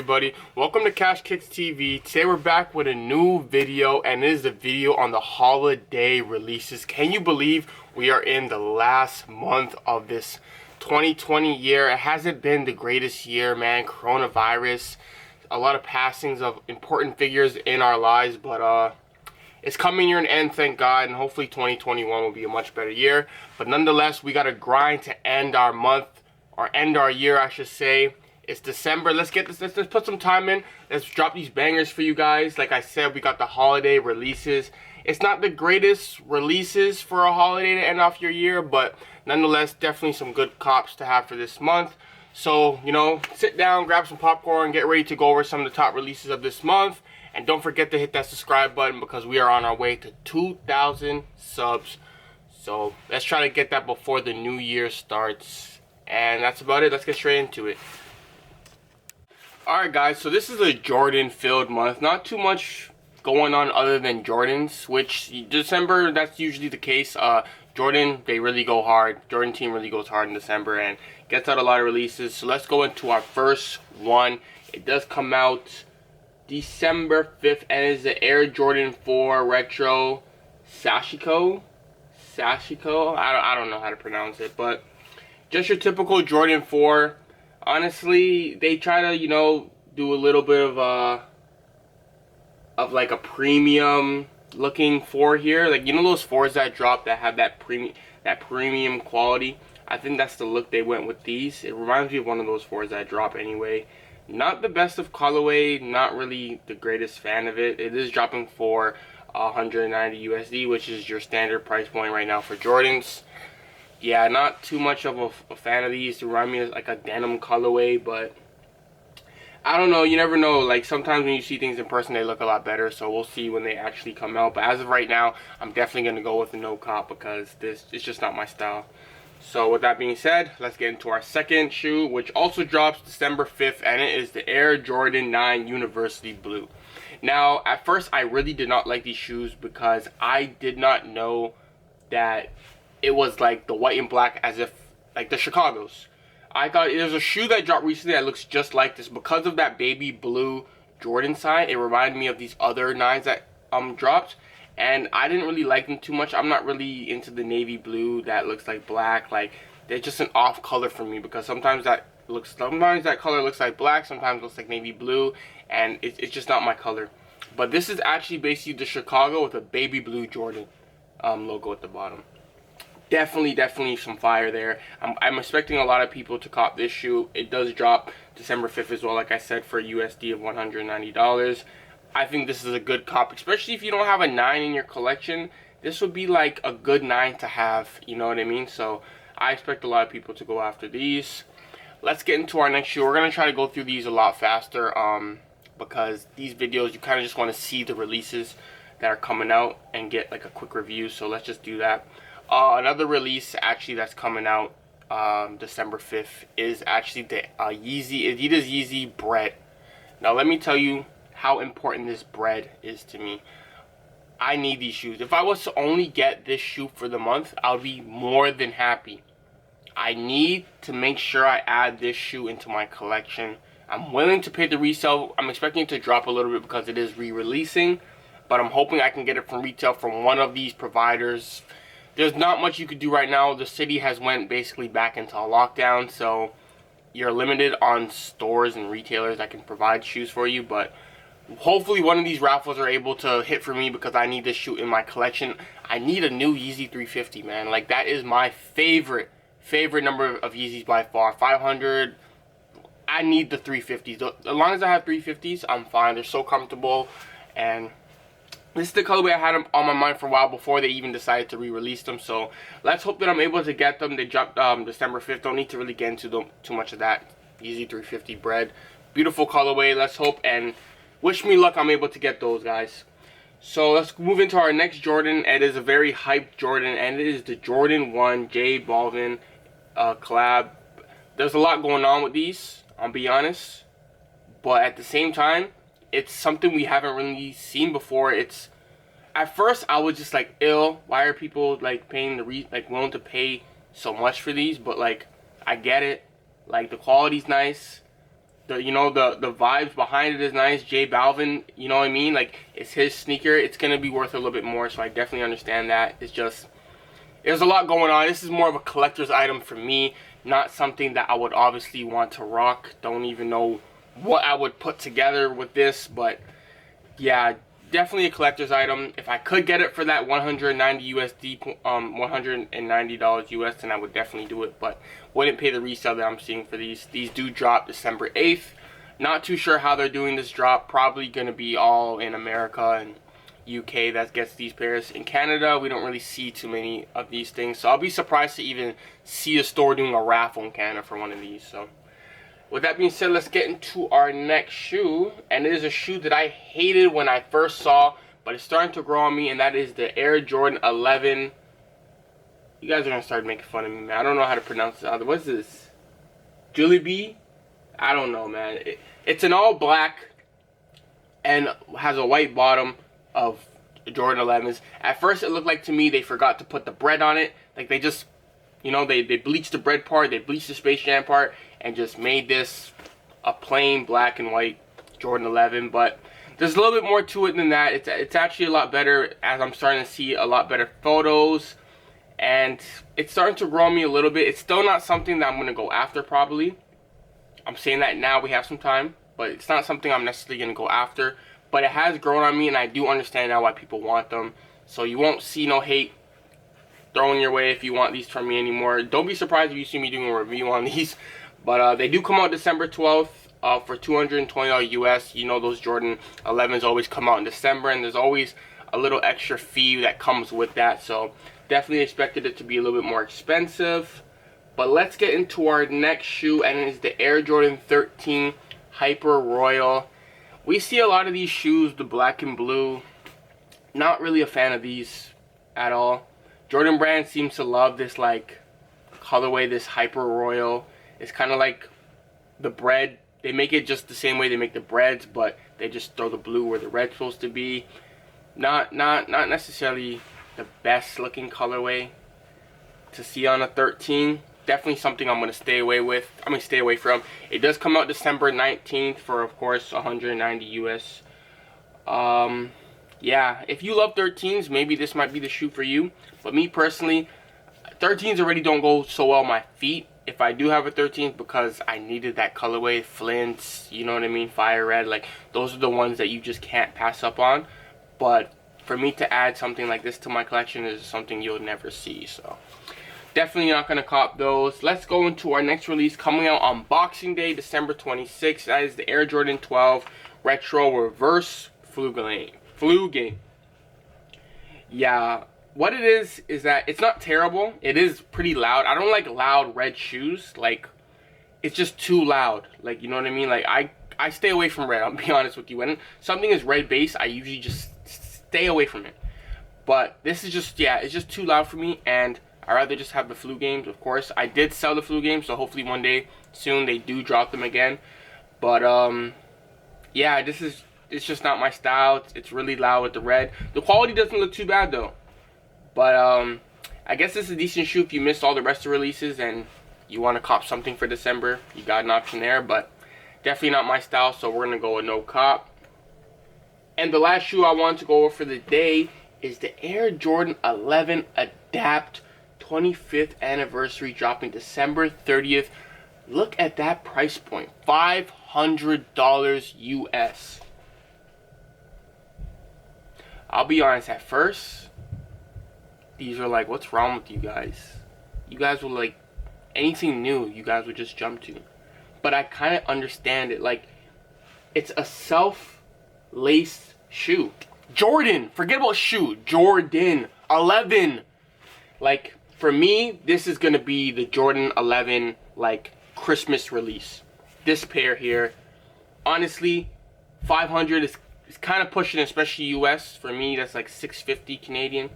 everybody? Welcome to Cash Kicks TV. Today we're back with a new video, and it is the video on the holiday releases. Can you believe we are in the last month of this 2020 year? It hasn't been the greatest year, man. Coronavirus, a lot of passings of important figures in our lives, but it's coming near an end, thank God, and hopefully 2021 will be a much better year. But nonetheless, we got to grind to end our month, or end our year, I should say. It's December. Let's get this. Let's put some time in. Let's drop these bangers for you guys. Like I said, we got the holiday releases. It's not the greatest releases for a holiday to end off your year, but nonetheless, definitely some good cops to have for this month. So, you know, sit down, grab some popcorn, get ready to go over some of the top releases of this month. And don't forget to hit that subscribe button because we are on our way to 2,000 subs. So let's try to get that before the new year starts. And that's about it. Let's get straight into it. Alright guys, so this is a Jordan filled month. Not too much going on other than Jordans, which December, that's usually the case. Jordan, they really go hard. Jordan team really goes hard in December and gets out a lot of releases. So let's go into our first one. It does come out December 5th, and it's the Air Jordan 4 Retro Sashiko. I don't know how to pronounce it, but just your typical Jordan 4. Honestly, they try to, you know, do a little bit of like a premium looking 4 here. Like, you know those 4s that drop that have that premium quality? I think that's the look they went with these. It reminds me of one of those 4s that drop anyway. Not the best of colorway, not really the greatest fan of it. It is dropping for 190 USD, which is your standard price point right now for Jordans. Yeah, not too much of a fan of these. They remind me of like a denim colorway, but I don't know. You never know. Like, sometimes when you see things in person, they look a lot better. So we'll see when they actually come out. But as of right now, I'm definitely going to go with the no cop because this is just not my style. So with that being said, let's get into our second shoe, which also drops December 5th, and it is the Air Jordan 9 University Blue. Now, at first, I really did not like these shoes because I did not know that it was like the white and black, as if like the Chicago's. I thought there's a shoe that dropped recently that looks just like this. Because of that baby blue Jordan sign, it reminded me of these other 9s that dropped, and I didn't really like them too much. I'm not really into the navy blue that looks like black. Like, they're just an off color for me because sometimes that color looks like black, sometimes it looks like navy blue, and it's just not my color. But this is actually basically the Chicago with a baby blue Jordan logo at the bottom. Definitely some fire there. I'm expecting a lot of people to cop this shoe. It does drop December 5th as well, like I said, for a USD of $190. I think this is a good cop, especially if you don't have a 9 in your collection. This would be like a good 9 to have, you know what I mean? So I expect a lot of people to go after these. Let's get into our next shoe. We're going to try to go through these a lot faster because these videos, you kind of just want to see the releases that are coming out and get like a quick review. So let's just do that. Another release actually that's coming out December 5th is actually the Adidas Yeezy bread. Now let me tell you how important this bread is to me. I need these shoes. If I was to only get this shoe for the month, I'll be more than happy. I need to make sure I add this shoe into my collection. I'm willing to pay the resale. I'm expecting it to drop a little bit because it is re-releasing, but I'm hoping I can get it from retail from one of these providers. There's not much you could do right now. The city has went basically back into a lockdown, so you're limited on stores and retailers that can provide shoes for you. But hopefully one of these raffles are able to hit for me because I need this shoe in my collection. I need a new Yeezy 350, man. Like, that is my favorite number of Yeezys by far. 500. I need the 350s. As long as I have 350s, I'm fine. They're so comfortable, and this is the colorway I had them on my mind for a while before they even decided to re-release them. So let's hope that I'm able to get them. They dropped December 5th. Don't need to really get into too much of that. Yeezy 350 bread. Beautiful colorway. Let's hope and wish me luck I'm able to get those, guys. So let's move into our next Jordan. It is a very hyped Jordan, and it is the Jordan 1 J Baldwin collab. There's a lot going on with these, I'll be honest. But at the same time, it's something we haven't really seen before. It's, at first I was just like, ill, why are people like paying willing to pay so much for these? But like, I get it. Like, the quality's nice. the vibes behind it is nice. J Balvin, you know what I mean? Like, it's his sneaker. It's gonna be worth a little bit more, so I definitely understand that. It's just, there's a lot going on. This is more of a collector's item for me, not something that I would obviously want to rock. Don't even know what I would put together with this, but yeah, definitely a collector's item. If I could get it for that 190 USD, $190 US, then I would definitely do it, but wouldn't pay the resale that I'm seeing for these. These do drop December 8th. Not too sure how they're doing this drop. Probably going to be all in America and UK that gets these pairs. In Canada, we don't really see too many of these things, so I'll be surprised to even see a store doing a raffle in Canada for one of these. So with that being said, let's get into our next shoe, and it is a shoe that I hated when I first saw, but it's starting to grow on me, and that is the Air Jordan 11. You guys are gonna start making fun of me, man. I don't know how to pronounce it. What's this? Julie B? I don't know, man. It's an all black and has a white bottom of Jordan 11s. At first, it looked like to me they forgot to put the bread on it. Like, they just, you know, they bleached the bread part, they bleached the Space Jam part, and just made this a plain black and white Jordan 11. But there's a little bit more to it than that. It's actually a lot better, as I'm starting to see a lot better photos, and it's starting to grow on me a little bit. It's still not something that I'm going to go after probably. I'm saying that now, we have some time, but it's not something I'm necessarily going to go after. But it has grown on me, and I do understand now why people want them. So you won't see no hate thrown your way if you want these from me anymore. Don't be surprised if you see me doing a review on these. But they do come out December 12th for $220 US. You know those Jordan 11s always come out in December, and there's always a little extra fee that comes with that. So definitely expected it to be a little bit more expensive. But let's get into our next shoe, and it is the Air Jordan 13 Hyper Royal. We see a lot of these shoes, the black and blue. Not really a fan of these at all. Jordan Brand seems to love this like colorway, this Hyper Royal. It's kind of like the bread. They make it just the same way they make the breads, but they just throw the blue where the red's supposed to be. Not necessarily the best looking colorway to see on a 13. Definitely something I'm going to stay away from. It does come out December 19th for, of course, 190 US. Yeah, if you love 13s, maybe this might be the shoe for you. But me personally, 13s already don't go so well on my feet. If I do have a 13, because I needed that colorway, Flints, you know what I mean, Fire Red, like those are the ones that you just can't pass up on. But for me to add something like this to my collection is something you'll never see, so definitely not going to cop those. Let's go into our next release coming out on Boxing Day, December 26th. That is the Air Jordan 12 Retro Reverse Flugeling. Yeah, what it is that it's not terrible. It is pretty loud. I don't like loud red shoes. Like, it's just too loud. Like, you know what I mean? Like, I stay away from red, I'll be honest with you. When something is red based, I usually just stay away from it. But this is just, yeah, it's just too loud for me, and I'd rather just have the flu games, of course. I did sell the flu games, so hopefully one day soon they do drop them again. But yeah, it's just not my style. It's really loud with the red. The quality doesn't look too bad though. But I guess this is a decent shoe if you missed all the rest of the releases and you want to cop something for December. You got an option there, but definitely not my style, so we're gonna go with no cop. And the last shoe I wanted to go over for the day is the Air Jordan 11 Adapt 25th anniversary, dropping December 30th. Look at that price point, $500 US. I'll be honest, at first these are like, what's wrong with you guys? You guys will like, anything new you guys would just jump to. But I kind of understand it. Like, it's a self-laced shoe. Jordan, forget about shoe, Jordan 11. Like, for me, this is gonna be the Jordan 11 like Christmas release. This pair here, honestly, 500 is kind of pushing, especially US. For me, that's like 650 Canadian.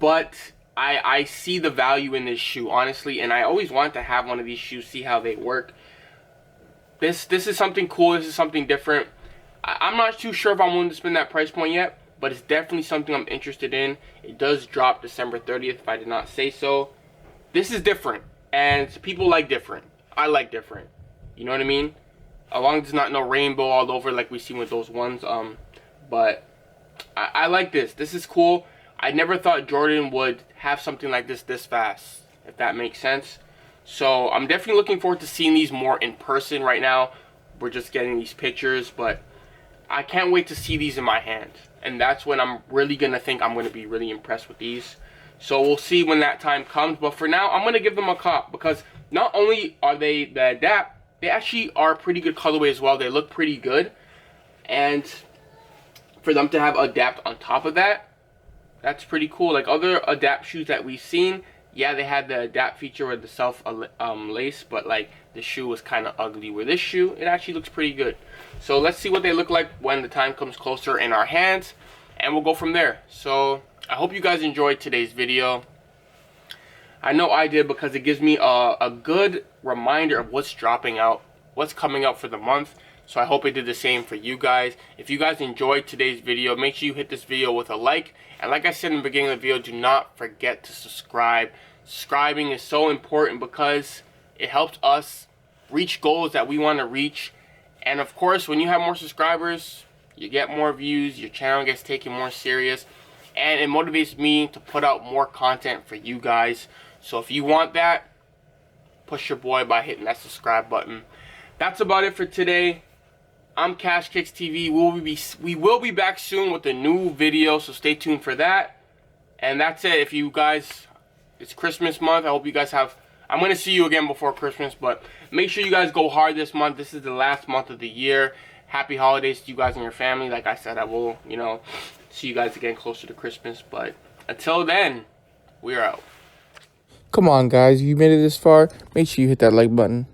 But I see the value in this shoe, honestly, and I always want to have one of these shoes, see how they work. This is something cool. This is something different. I'm not too sure if I'm willing to spend that price point yet, but it's definitely something I'm interested in. It does drop December 30th, if I did not say so. This is different, and people like different. I like different. You know what I mean? As long as there's not no rainbow all over like we see with those ones. But I like this. This is cool. I never thought Jordan would have something like this fast, if that makes sense. So I'm definitely looking forward to seeing these more in person. Right now we're just getting these pictures, but I can't wait to see these in my hand. And that's when I'm really gonna think I'm gonna be really impressed with these. So we'll see when that time comes. But for now, I'm gonna give them a cop, because not only are they the Adapt, they actually are a pretty good colorway as well. They look pretty good. And for them to have Adapt on top of that, that's pretty cool. Like other Adapt shoes that we've seen, yeah, they had the Adapt feature with the self lace, but like the shoe was kind of ugly. Where this shoe, it actually looks pretty good. So let's see what they look like when the time comes closer in our hands, and we'll go from there. So I hope you guys enjoyed today's video. I know I did, because it gives me a good reminder of what's dropping out, what's coming out for the month. So I hope it did the same for you guys. If you guys enjoyed today's video, make sure you hit this video with a like. And like I said in the beginning of the video, do not forget to subscribe. Subscribing is so important because it helps us reach goals that we want to reach. And of course, when you have more subscribers, you get more views, your channel gets taken more serious, and it motivates me to put out more content for you guys. So if you want that, push your boy by hitting that subscribe button. That's about it for today. I'm Cash Kicks TV. We will be back soon with a new video, so stay tuned for that. And that's it. If you guys, it's Christmas month. I hope you guys have, I'm going to see you again before Christmas, but make sure you guys go hard this month. This is the last month of the year. Happy holidays to you guys and your family. Like I said, I will, see you guys again closer to Christmas. But until then, we're out. Come on, guys. You made it this far. Make sure you hit that like button.